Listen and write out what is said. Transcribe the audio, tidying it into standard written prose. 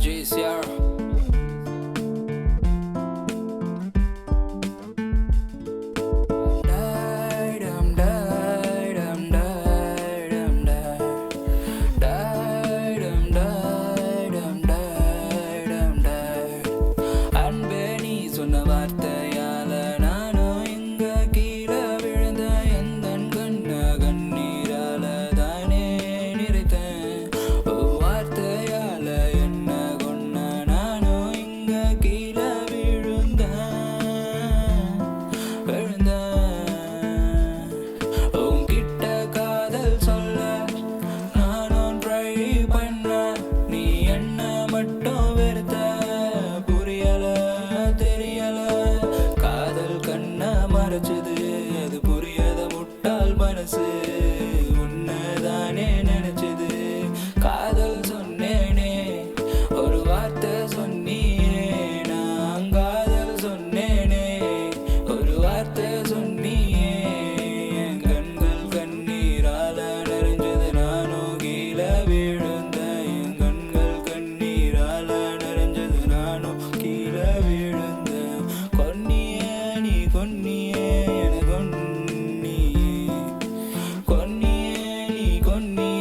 G's here. அன்பே நீ சொன்ன வார்த்தையால நானும் இங்க கீழே விழுந்த எந்தன் கண்ண கண்ணீரால தானே நிறைத்தேன். வார்த்தையால என்ன கொன்ன நானும் இங்க கீழே விழுந்தேன். உன்கிட்ட காதல் சொல்ல நானும் ட்ரை பண்ண, நீ என்ன மட்டும் வெறுத்த. புரியல தெரியல காதல் கண்ண மறைச்சது, அது புரியாத முட்டாள் மனசு உன்னதானே நினைச்சது. காதல் சொன்னேனே ஒரு வார்த்தை சொன்னியே, நான் காதல் சொன்னேனே ஒரு வார்த்தை சொன்னியே. என் கண்கள் கண்ணீரால நிறைஞ்சது, நானும் கீழே விழுந்தேன். என் கண்கள் கண்ணீரால நிறைஞ்சது, நானும் கீழே விழுந்தேன். கொன்னியே நீ கொன்னியே என கொன்னியே, கொன்னியே நீ கொன்னியே